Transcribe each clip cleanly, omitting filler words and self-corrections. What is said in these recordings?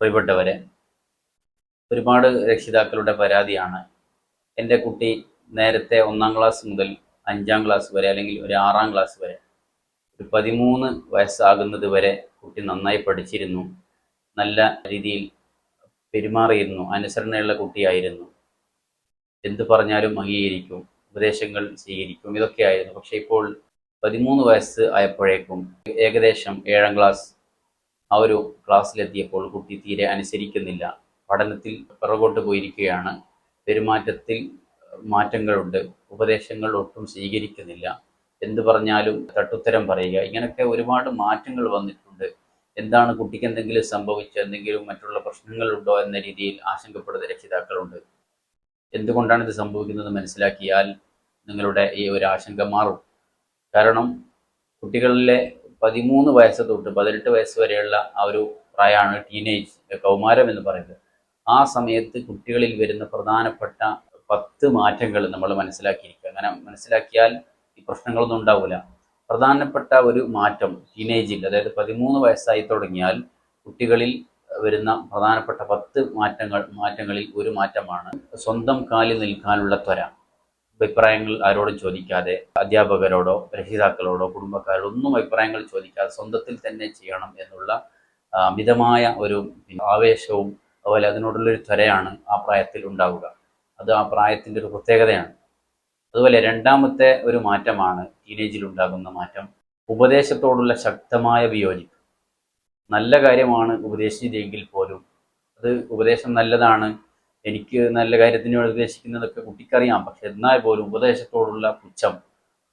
പ്രിയപ്പെട്ടവരെ, ഒരുപാട് രക്ഷിതാക്കളുടെ പരാതിയാണ് എൻ്റെ കുട്ടി നേരത്തെ 1-ാം ക്ലാസ് മുതൽ 5-ാം ക്ലാസ് വരെ അല്ലെങ്കിൽ ഒരു 6-ാം ക്ലാസ് വരെ ഒരു 13 വയസ്സാകുന്നത് വരെ കുട്ടി നന്നായി പഠിച്ചിരുന്നു, നല്ല രീതിയിൽ പെരുമാറിയിരുന്നു, അനുസരണയുള്ള കുട്ടിയായിരുന്നു, എന്തു പറഞ്ഞാലും അംഗീകരിക്കും, ഉപദേശങ്ങൾ സ്വീകരിക്കും, ഇതൊക്കെയായിരുന്നു. പക്ഷേ ഇപ്പോൾ 13 വയസ്സ് ആയപ്പോഴേക്കും ഏകദേശം 7-ാം ക്ലാസ് ആ ഒരു ക്ലാസ്സിലെത്തിയപ്പോൾ കുട്ടി തീരെ അനുസരിക്കുന്നില്ല, പഠനത്തിൽ പിറകോട്ട് പോയിരിക്കുകയാണ്, പെരുമാറ്റത്തിൽ മാറ്റങ്ങളുണ്ട്, ഉപദേശങ്ങൾ ഒട്ടും സ്വീകരിക്കുന്നില്ല, എന്തു പറഞ്ഞാലും തട്ടുത്തരം പറയുക, ഇങ്ങനെയൊക്കെ ഒരുപാട് മാറ്റങ്ങൾ വന്നിട്ടുണ്ട്. എന്താണ്, കുട്ടിക്ക് എന്തെങ്കിലും സംഭവിച്ചോ, എന്തെങ്കിലും മറ്റുള്ള പ്രശ്നങ്ങളുണ്ടോ എന്ന രീതിയിൽ ആശങ്കപ്പെടുന്ന രക്ഷിതാക്കളുണ്ട്. എന്തുകൊണ്ടാണ് ഇത് സംഭവിക്കുന്നത് മനസ്സിലാക്കിയാൽ നിങ്ങളുടെ ഈ ഒരു ആശങ്ക മാറും. കാരണം കുട്ടികളിലെ 13 വയസ്സ് തൊട്ട് 18 വയസ്സ് വരെയുള്ള ആ ഒരു പ്രായമാണ് ടീനേജ്, കൗമാരം എന്ന് പറയുന്നത്. ആ സമയത്ത് കുട്ടികളിൽ വരുന്ന പ്രധാനപ്പെട്ട 10 മാറ്റങ്ങൾ നമ്മൾ മനസ്സിലാക്കിയിരിക്കുക. അങ്ങനെ മനസ്സിലാക്കിയാൽ ഈ പ്രശ്നങ്ങളൊന്നും ഉണ്ടാവില്ല. പ്രധാനപ്പെട്ട ഒരു മാറ്റം ടീനേജിൽ, അതായത് 13 വയസ്സായി തുടങ്ങിയാൽ കുട്ടികളിൽ വരുന്ന പ്രധാനപ്പെട്ട 10 മാറ്റങ്ങളിൽ ഒരു മാറ്റമാണ് സ്വന്തം കാലിൽ നിൽക്കാനുള്ള ത്വര. അഭിപ്രായങ്ങൾ ആരോടും ചോദിക്കാതെ, അധ്യാപകരോടോ രക്ഷിതാക്കളോടോ കുടുംബക്കാരോടോ ഒന്നും അഭിപ്രായങ്ങൾ ചോദിക്കാതെ സ്വന്തത്തിൽ തന്നെ ചെയ്യണം എന്നുള്ള അമിതമായ ഒരു ആവേശവും അതുപോലെ അതിനോടുള്ളൊരു ത്വരയാണ് ആ പ്രായത്തിൽ ഉണ്ടാവുക. അത് ആ പ്രായത്തിൻ്റെ ഒരു പ്രത്യേകതയാണ്. അതുപോലെ രണ്ടാമത്തെ ഒരു മാറ്റമാണ് ടീനേജിൽ ഉണ്ടാകുന്ന മാറ്റം, ഉപദേശത്തോടുള്ള ശക്തമായ വിയോജിപ്പ്. നല്ല കാര്യമാണ് ഉപദേശിച്ചതെങ്കിൽ പോലും അത് ഉപദേശം നല്ലതാണ്, എനിക്ക് നല്ല കാര്യത്തിന് ഉപദേശിക്കുന്നതൊക്കെ കുട്ടിക്കറിയാം, പക്ഷെ എന്നാൽ പോലും ഉപദേശത്തോടുള്ള പുച്ഛം,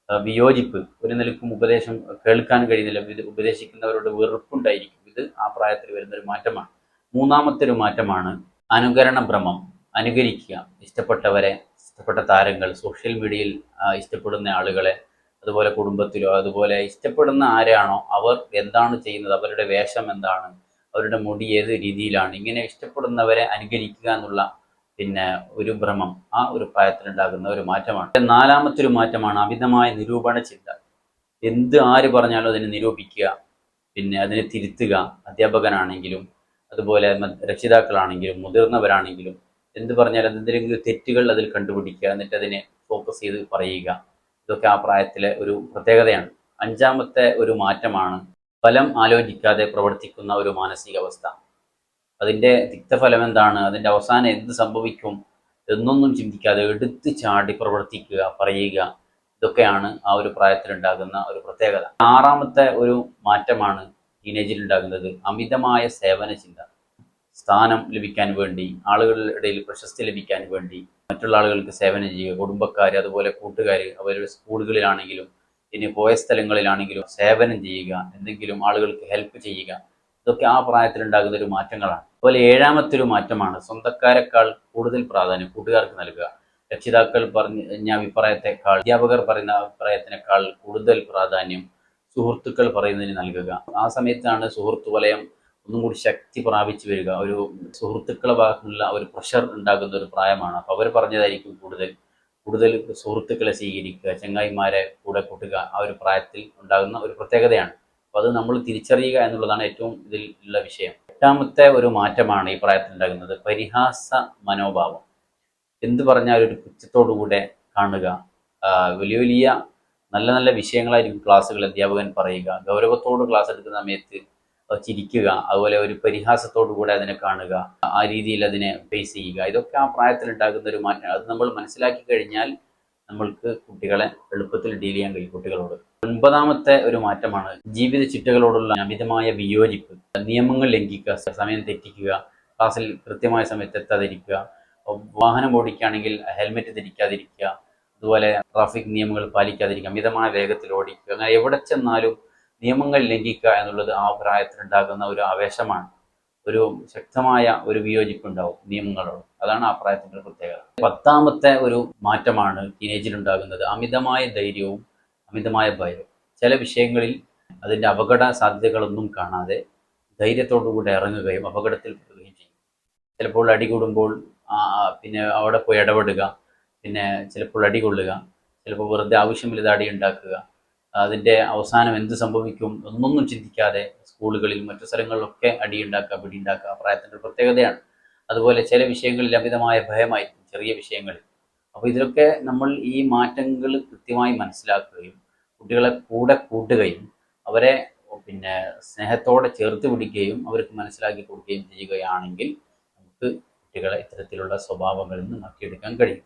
വിയോജിപ്പ്, ഒരു നിലക്കും ഉപദേശം കേൾക്കാൻ കഴിയുന്നില്ല, ഉപദേശിക്കുന്നവരോട് വെറുപ്പുണ്ടായിരിക്കും. ഇത് ആ പ്രായത്തിൽ വരുന്നൊരു മാറ്റമാണ്. മൂന്നാമത്തെ ഒരു മാറ്റമാണ് അനുകരണ ഭ്രമം. അനുകരിക്കുക, ഇഷ്ടപ്പെട്ടവരെ, ഇഷ്ടപ്പെട്ട താരങ്ങൾ, സോഷ്യൽ മീഡിയയിൽ ഇഷ്ടപ്പെടുന്ന ആളുകളെ, അതുപോലെ കുടുംബത്തിലോ, അതുപോലെ ഇഷ്ടപ്പെടുന്ന ആരാണോ അവർ എന്താണ് ചെയ്യുന്നത്, അവരുടെ വേഷം എന്താണ്, അവരുടെ മുടി ഏത് രീതിയിലാണ്, ഇങ്ങനെ ഇഷ്ടപ്പെടുന്നവരെ അനുകരിക്കുക എന്നുള്ള ഒരു ഭ്രമം ആ ഒരു പ്രായത്തിലുണ്ടാകുന്ന ഒരു മാറ്റമാണ്. നാലാമത്തെ ഒരു മാറ്റമാണ് അമിതമായ നിരൂപണ ചിന്ത. ആര് പറഞ്ഞാലും അതിനെ നിരൂപിക്കുക, അതിനെ തിരുത്തുക. അധ്യാപകനാണെങ്കിലും അതുപോലെ രക്ഷിതാക്കളാണെങ്കിലും മുതിർന്നവരാണെങ്കിലും എന്ത് പറഞ്ഞാലും എന്തെങ്കിലും തെറ്റുകൾ അതിൽ കണ്ടുപിടിക്കുക, എന്നിട്ട് അതിനെ ഫോക്കസ് ചെയ്ത് പറയുക. ഇതൊക്കെ ആ പ്രായത്തിലെ ഒരു പ്രത്യേകതയാണ്. അഞ്ചാമത്തെ ഒരു മാറ്റമാണ് ഫലം ആലോചിക്കാതെ പ്രവർത്തിക്കുന്ന ഒരു മാനസികാവസ്ഥ. അതിൻ്റെ തിക്തഫലം എന്താണ്, അതിൻ്റെ അവസാനം എന്ത് സംഭവിക്കും എന്നൊന്നും ചിന്തിക്കാതെ എടുത്ത് ചാടി പ്രവർത്തിക്കുക, പറയുക. ഇതൊക്കെയാണ് ആ ഒരു പ്രായത്തിലുണ്ടാകുന്ന ഒരു പ്രത്യേകത. ആറാമത്തെ ഒരു മാറ്റമാണ് ടീനേജിൽ ഉണ്ടാകുന്നത് അമിതമായ സേവന ചിന്ത. സ്ഥാനം ലഭിക്കാൻ വേണ്ടി, ആളുകളുടെ ഇടയിൽ പ്രശസ്തി ലഭിക്കാൻ വേണ്ടി മറ്റുള്ള ആളുകൾക്ക് സേവനം ചെയ്യുക. കുടുംബക്കാർ, അതുപോലെ കൂട്ടുകാർ, അവരുടെ സ്കൂളുകളിലാണെങ്കിലും ഇനി പോയ സ്ഥലങ്ങളിലാണെങ്കിലും സേവനം ചെയ്യുക, എന്തെങ്കിലും ആളുകൾക്ക് ഹെൽപ്പ് ചെയ്യുക. ഇതൊക്കെ ആ പ്രായത്തിലുണ്ടാകുന്ന ഒരു മാറ്റങ്ങളാണ്. അതുപോലെ ഏഴാമത്തെ ഒരു മാറ്റമാണ് സ്വന്തക്കാരെക്കാൾ കൂടുതൽ പ്രാധാന്യം കൂട്ടുകാർക്ക് നൽകുക. രക്ഷിതാക്കൾ പറഞ്ഞ അഭിപ്രായത്തെക്കാൾ, അധ്യാപകർ പറയുന്ന അഭിപ്രായത്തിനേക്കാൾ കൂടുതൽ പ്രാധാന്യം സുഹൃത്തുക്കൾ പറയുന്നതിന് നൽകുക. ആ സമയത്താണ് സുഹൃത്തു വലയം ഒന്നും കൂടി ശക്തി പ്രാപിച്ചു വരിക. ഒരു സുഹൃത്തുക്കളെ ഭാഗത്തുള്ള ഒരു പ്രഷർ ഉണ്ടാകുന്ന ഒരു പ്രായമാണ്. അപ്പോൾ അവർ പറഞ്ഞതായിരിക്കും കൂടുതൽ സുഹൃത്തുക്കളെ സ്വീകരിക്കുക, ചങ്ങായിമാരെ കൂടെ കൂട്ടുക. ആ ഒരു പ്രായത്തിൽ ഉണ്ടാകുന്ന ഒരു പ്രത്യേകതയാണ്. അപ്പോൾ അത് നമ്മൾ തിരിച്ചറിയുക എന്നുള്ളതാണ് ഏറ്റവും ഇതിൽ ഉള്ള വിഷയം. എട്ടാമത്തെ ഒരു മാറ്റമാണ് ഈ പ്രായത്തിൽ ഉണ്ടാകുന്നത് പരിഹാസ മനോഭാവം. എന്ത് പറഞ്ഞാലും ഒരു പുച്ഛത്തോടുകൂടെ കാണുക. വലിയ വലിയ നല്ല നല്ല വിഷയങ്ങളായിരിക്കും ക്ലാസ്സുകൾ അധ്യാപകൻ പറയുക. ഗൗരവത്തോട് ക്ലാസ് എടുക്കുന്ന സമയത്ത് ചിരിക്കുക, അതുപോലെ ഒരു പരിഹാസത്തോടു കൂടെ അതിനെ കാണുക, ആ രീതിയിൽ അതിനെ ഫേസ് ചെയ്യുക. ഇതൊക്കെ ആ പ്രായത്തിലുണ്ടാകുന്ന ഒരു മാറ്റം. അത് നമ്മൾ മനസ്സിലാക്കി കഴിഞ്ഞാൽ നമ്മൾക്ക് കുട്ടികളെ എളുപ്പത്തിൽ ഡീൽ ചെയ്യാൻ കഴിയും കുട്ടികളോട്. ഒൻപതാമത്തെ ഒരു മാറ്റമാണ് ജീവിത ചിട്ടകളോടുള്ള അമിതമായ വിയോജിപ്പ്. നിയമങ്ങൾ ലംഘിക്കുക, സമയം തെറ്റിക്കുക, ക്ലാസ്സിൽ കൃത്യമായ സമയത്ത് എത്താതിരിക്കുക, വാഹനം ഓടിക്കുകയാണെങ്കിൽ ഹെൽമെറ്റ് ധരിക്കാതിരിക്കുക, അതുപോലെ ട്രാഫിക് നിയമങ്ങൾ പാലിക്കാതിരിക്കുക, അമിതമായ വേഗത്തിൽ ഓടിക്കുക. അങ്ങനെ എവിടെ ചെന്നാലും നിയമങ്ങൾ ലംഘിക്കുക എന്നുള്ളത് ആ പ്രായത്തിലുണ്ടാകുന്ന ഒരു ആവേശമാണ്. ഒരു ശക്തമായ ഒരു വിയോജിപ്പുണ്ടാവും നിയമങ്ങളോട്. അതാണ് ആ പ്രായത്തിൻ്റെ പ്രത്യേകത. പത്താമത്തെ ഒരു മാറ്റമാണ് ടീനേജിലുണ്ടാകുന്നത് അമിതമായ ധൈര്യവും അമിതമായ ഭയവും. ചില വിഷയങ്ങളിൽ അതിൻ്റെ അപകട സാധ്യതകളൊന്നും കാണാതെ ധൈര്യത്തോടുകൂടി ഇറങ്ങുകയും അപകടത്തിൽ പെടുകയും ചെയ്യും. ചിലപ്പോൾ അടി കൂടുമ്പോൾ അവിടെ പോയി ഇടപെടുക, ചിലപ്പോൾ അടി കൊള്ളുക, ചിലപ്പോൾ വെറുതെ ആവശ്യമില്ലാതെ അടി ഉണ്ടാക്കുക. അതിൻ്റെ അവസാനം എന്ത് സംഭവിക്കും എന്നൊന്നും ചിന്തിക്കാതെ സ്കൂളുകളിൽ മറ്റു സ്ഥലങ്ങളിലൊക്കെ അടിയുണ്ടാക്കുക പിടിയുണ്ടാക്കുക പ്രായത്തിൻ്റെ പ്രത്യേകതയാണ്. അതുപോലെ ചില വിഷയങ്ങളിൽ അമിതമായ ഭയമായിരിക്കും ചെറിയ വിഷയങ്ങളിൽ. അപ്പോൾ ഇതിലൊക്കെ നമ്മൾ ഈ മാറ്റങ്ങൾ കൃത്യമായി മനസ്സിലാക്കുകയും കുട്ടികളെ കൂടെ കൂട്ടുകയും അവരെ സ്നേഹത്തോടെ ചേർത്ത് പിടിക്കുകയും അവർക്ക് മനസ്സിലാക്കി കൊടുക്കുകയും ചെയ്യുകയാണെങ്കിൽ നമുക്ക് കുട്ടികളെ ഇത്തരത്തിലുള്ള സ്വഭാവങ്ങളിൽ നിന്ന് മാറ്റിയെടുക്കാൻ കഴിയും.